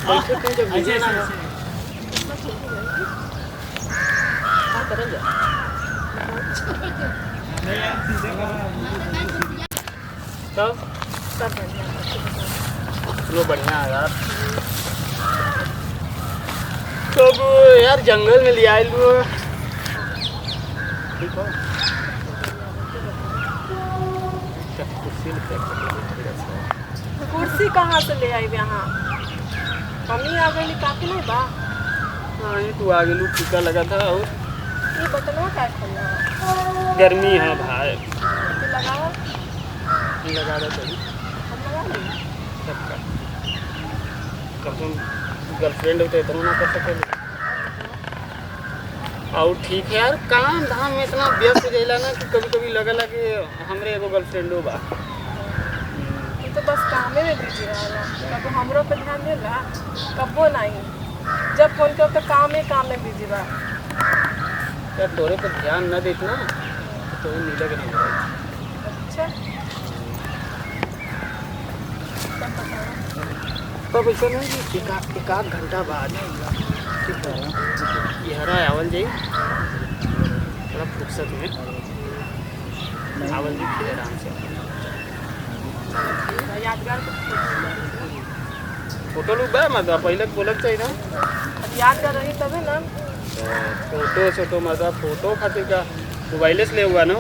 बैठे कहीं जब लीजिए ना हाँ करल जा तब सब बढ़िया चलो बढ़िया है यार। तब यार जंगल में ले आए लो ठीक हो कुर्सी कहाँ से ले आई यहाँ मम्मी आ गई काफी नहीं बा हाँ ये तू आ गेलू टीका लगा था और ये बटनवा का खोलना गर्मी है भाई लगाओ लगा दो चलिए हम लगा ली सबका कब तुम गर्लफ्रेंड होते तो ना कर सके और ठीक है यार काम धाम में इतना व्यस्त हो जाइला ना कि कभी कभी लगला कि हमरे एगो गर्लफ्रेंडो बा तो बस कामे में बिजी रहला कब हमरो पे ध्यान देला कबो नहीं जब फोन करो तो काम में बिजी बा यार तोरे पर ध्यान न देत ना तो नीला के नहीं रही अच्छा तब ऐसा नहीं कि एक आध घंटा बाद ठीक है यहरा आवल जाई थोड़ा फुर्सत में आवल जी फिर आराम से यादगार फोटो लूट बा मत पहले बोलक चाहिए ना यादगार रही तबे ना फोटो छोटो मतलब फोटो खातिर का मोबाइल से ले हुआ ना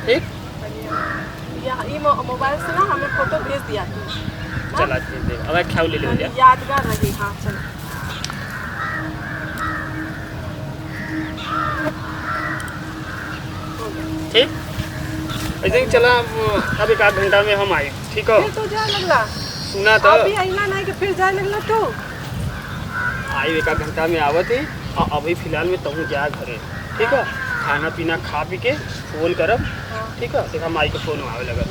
ठीक ये मोबाइल से ना हमें फोटो भेज दिया तू चला दे अब ख्याल ले ले यादगार रही हाँ चल ठीक ऐसे ही चला अब एक आध घंटा में हम आए ठीक हो फिर तो जाए लगला सुना तो अभी आईना नहीं कि फिर जाए लगला तू आई एक आध घंटा में आवत ही और अभी फिलहाल में तुम जा घरे ठीक है खाना पीना खा पी के फोन करब ठीक है देखा माई के फोन आवे लगा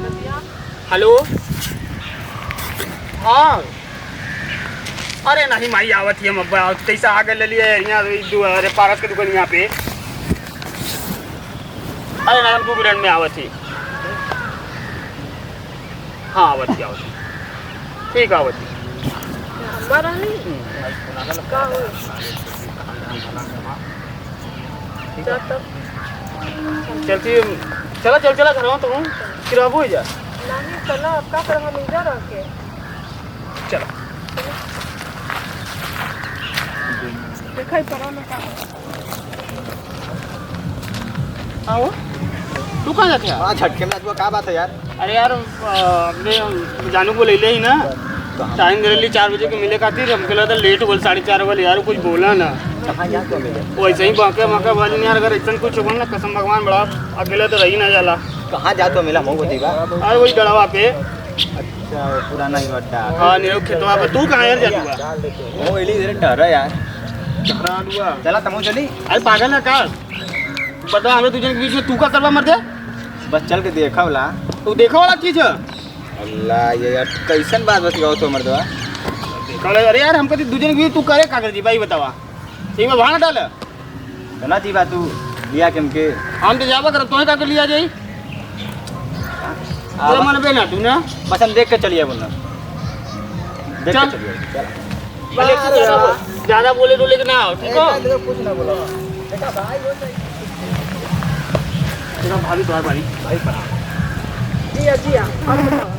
बतिया हेलो हाँ अरे नहीं माई आवत ही हम अब कैसा आगे ले लिए यहाँ अरे पारस के दुकान यहाँ पे अरे ना 2 मिनट में आवत ही हाँ आवत ही ठीक आवत ही हमारा नहीं का हो चलती चला घर तो हूँ फिर अब हो जा नहीं चला अब का कर हम इधर रह के चलो दिखाई पड़ा ना का आओ तू कहाँ जाते हाँ झटके में आज क्या बात है यार अरे यार मैं जानू को ले ले ही ना टाइम दे रही 4 बजे के मिले खातिर हमके लगा लेट बोल 4:30 वाले यार कुछ बोला ना कहाँ जा तो मिले वैसे ही बाँके वाली नहीं यार अगर ऐसा कुछ हो ना कसम भगवान बड़ा अकेला तो रही ना जाला कहाँ जा तो मिला मोह देगा अरे वही गड़वा पे अच्छा पुराना ही अड्डा हाँ नीरव खेतवा पे तू कहाँ यार जातुआ वो इली इधर डर है यार चला तमो चली अरे पागल है का बता हमें तुझे के बीच में तू का करवा मर दे बस चल के देखा वाला तू देखो वाला चीज है अल्लाह ये यार कैसन बात बताओ तो मर्दवा अरे यार हमको दूसरे के बीच तू करे कागज जी भाई बतावा ठीक है वहाँ ना डाल ना जी बात तू लिया के हमके हम तो जावा कर तो कागज लिया जाई तो मन पे ना तू ना बस हम देख के चलिए बोलना देख चल। के चलिए चल भले तू ज्यादा बोले तो लेकिन ना ठीक है कुछ ना बोलो तेरा भाभी तुम्हारा भाई पड़ा जिया और बताओ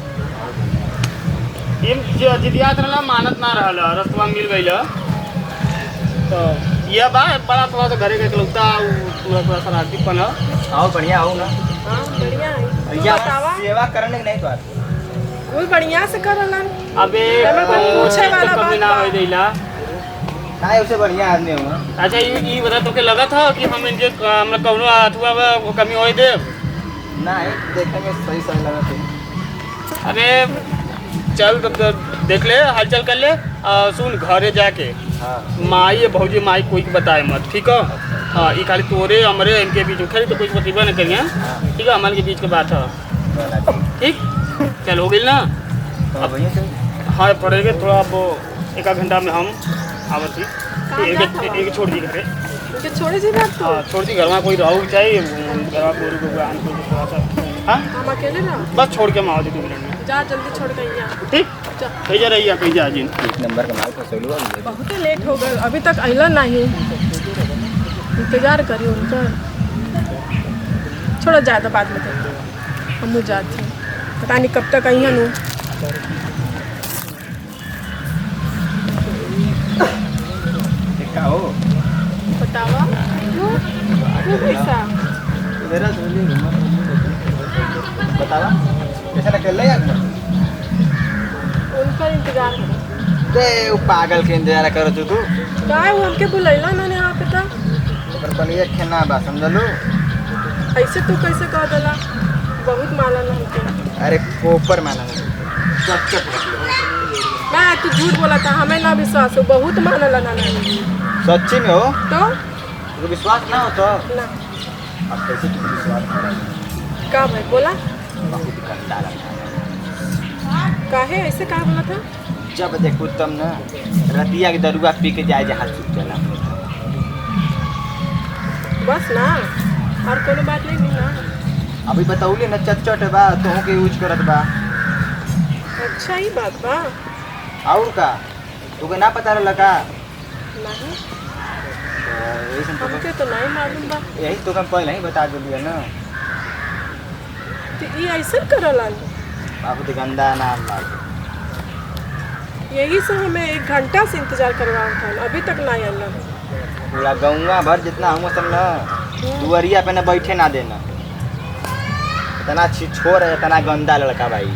ये जिदियात रहला मानत ना रहला रस्तवा मिल गइल तो ये बड़ा थोड़ा सा घरे के इकलौता थोड़ा शरारती पन आओ बढ़िया आओ ना हाँ बढ़िया है या बतावा सेवा करने के नहीं तो कोई बढ़िया से करलन अबे पूछे वाला कभी बात ना बा। हो देला ना उससे बढ़िया आदमी हूँ अच्छा ये बता तो के लगा था कि हम इनके हमरा कौनो अथवा वो कमी होई दे ना देखने में सही सही लगा थे अबे चल तब देख ले हालचाल कर ले सुन घरे जाके हाँ माई भौजी माई कोई के बताए मत ठीक है हाँ ये खाली तोरे हमारे इनके बीच में खड़ी तो कुछ बतीबा नहीं करिए ठीक है हमारे के बीच के बात है ठीक चल हो गई ना अब वहीं से हाँ पड़ेगा थोड़ा अब 1 घंटा में हम आवत ही एक छोड़ दी घरे उनके छोड़े जी बात तो हाँ छोड़ दी, घर में कोई रहू चाहिए, घर में गोरू को आन को थोड़ा सा। हाँ हम अकेले रहो। बस छोड़ के माओ दे 2 मिनट में। जा जल्दी छोड़ के यहाँ। ठीक जा। कहीं जा रही है, कहीं जा जी। 1 नंबर का माल फंसोलू बहुत ही लेट हो गए, अभी तक अला नहीं। इंतजार करिए उनका। छोड़ो ज़्यादा बाद में देंगे, हम जाते हैं, पता नहीं कब तक आई हैं। क्या हो बतावा वो कैसा मेरा बतावा कैसा निकल रहा है? उनका इंतजार करो। ते वो पागल के इंतजार करो तू काय वो उनके बुलैला ना यहाँ पे था। पर पनिया खेना बा समझलू। ऐसे तू कैसे कह देला, बहुत माला ना हमके। अरे कोपर माना चप चप रख लो। मैं तू झूठ बोला था, हमें ना विश्वास हो, बहुत माना लगा नहीं। सच्ची में हो तो तो विश्वास ना हो तो ना अब कैसे तुम विश्वास करोगे? का भाई बोला बहुत गंदा लगता है। काहे ऐसे का बोला था। जब देखो तब ना रतिया के दरुआ पी के जाए जहाँ चुप चला। बस ना और कोनो बात नहीं ना। अभी बताऊली ना चट बा तो के यूज करत बा। अच्छा ही बात बा। और का तुके ना पता रहला का? नहीं यही हमके तो नहीं मालूम बा। तो हम पहले ही बता दिया ना। तो ये ऐसे करला बाबू तो गंदा नाम बा। यही से हमें 1 घंटा से इंतजार करवाओ था, अभी तक नहीं आना। पूरा गौवा भर जितना हम सब ना दुआरिया पे ना बैठे ना देना। इतना छोर है, इतना गंदा लड़का भाई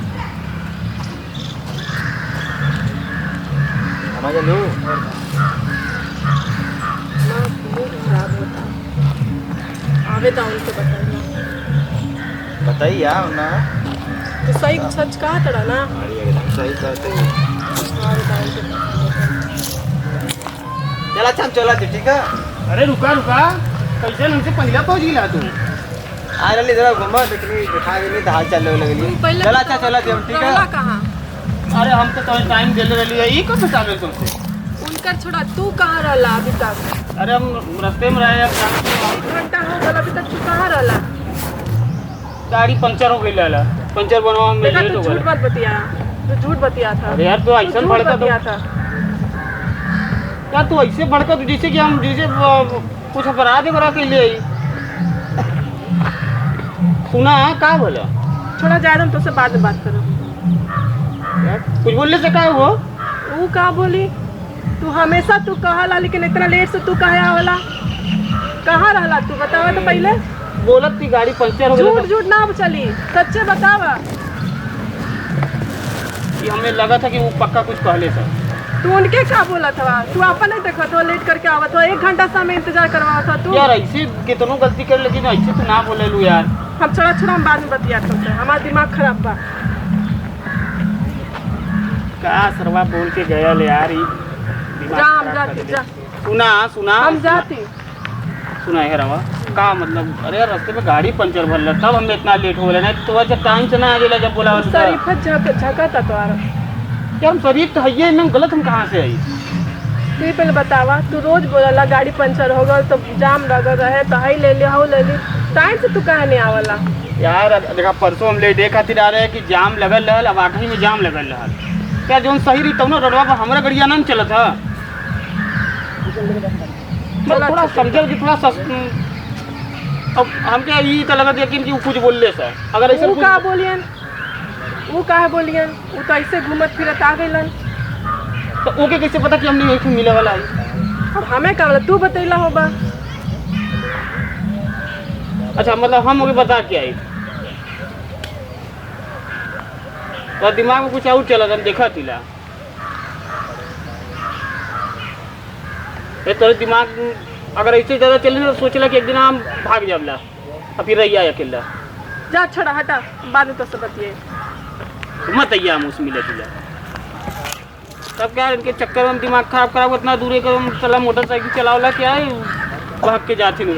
समझ लू। मूड खराब होता आवे तो उनके बताइए। बताइए ना तो सही सच कहा तड़ा ना। अरे एकदम सही कहते हो। आवे तो उनके बताइए। चला अच्छा हम चला थी ठीक है। अरे रुका रुका, कैसे हमसे पहला पहुँच गिला तू? आ रही जरा घुमा देखली दिखा गेली तो हाल चल लगली। पहले चला अच्छा चला हम ठीक रहला है। कहाँ अरे हम तो तुम्हें टाइम देले रही है, ये कब बता गए तुमसे? उनकर छोड़ा तू कहाँ रहला अभी तक। अरे हम रास्ते में रहे, 1 घंटा हो गया अभी तक तू कहाँ रहला। गाड़ी पंचर हो गई लाला, पंचर बनवा में देखा लेट तू हो झूठ गया। मत बतिया, तू झूठ बतिया था। अरे यार तो ऐसा झूठ भड़का तो बतिया था। क्या तू ऐसे भड़का तू जैसे कि हम जैसे कुछ अपराध करा के लिए आई। सुना का बोला? छोड़ा जाए हम तुझसे बाद में बात करो। यार कुछ बोलने से क्या वो? वो का बोली, तू हमेशा तू कहला लेकिन इतना लेट से तू कहे आवला। कहाँ रहला तू बतावा तो पहले। बोलत थी गाड़ी पंचर हो झूठ गई झूठ ना चली, सच्चे बतावा। कि हमें लगा था कि वो पक्का कुछ कहले था। तू उनके क्या बोला था, तू अपन नहीं देखा था लेट करके आवा था। 1 घंटा से हमें इंतजार करवा था तू। यार ऐसे कितनों गलती कर, लेकिन ऐसे तो ना बोले लू यार। हम छोड़ा छोड़ा हम बाद में बतिया तुमसे, हमारा दिमाग खराब बा। का सरवा बोल के गया ले यार, ये दिमाग जा हम खराब कर जाती दे। जा, सुना सुना हम जाती। सुना है रवा का मतलब? अरे यार रास्ते में गाड़ी पंचर भरल तब हम इतना लेट हो गए, नहीं तो जब टाइम से ना आ गेला जब बोला शरीफत झका था तो क्या हम शरीफ तो है एकदम गलत, हम कहाँ से आई? तू ही पहले बतावा, तू रोज बोला गाड़ी पंचर हो गल तो जाम लगल रहे तो हाई ले ली हाउ ले ली, टाइम से तू कहे नहीं आवला। यार देखा परसों हम लेट खातिर आ रहे हैं कि जाम लगल रहल, अब आखिरी में जाम लगल रहल। क्या जो सही रही तब ना रोडवा पर हमारा गड़िया ना चलत है। मतलब थोड़ा समझल कि थोड़ा अब हम क्या ये तो लगा यकीन कि वो कुछ बोल ले सर। अगर ऐसे वो का बोलियन, वो काहे बोलियन, वो तो ऐसे घूमत फिरत आ गइलन। तो ओके कैसे पता कि हमने एक मिले वाला है? अब हमें का बोला, तू बतैला होगा। अच्छा मतलब हम ओके बता के आई तो दिमाग में कुछ और चला था, देखा तिला तेरे दिमाग अगर ऐसे ज़्यादा चले ना तो सोचला कि एक दिन हम भाग जाबला और फिर रही अकेला। जा छोड़ा हटा, बाद में तो सब बतिए। मत आइया हम उसमें मिले तिला तब क्या इनके चक्कर में दिमाग खराब करा, इतना दूर एक चला मोटरसाइकिल चलावला क्या है भाग के जाती नहीं।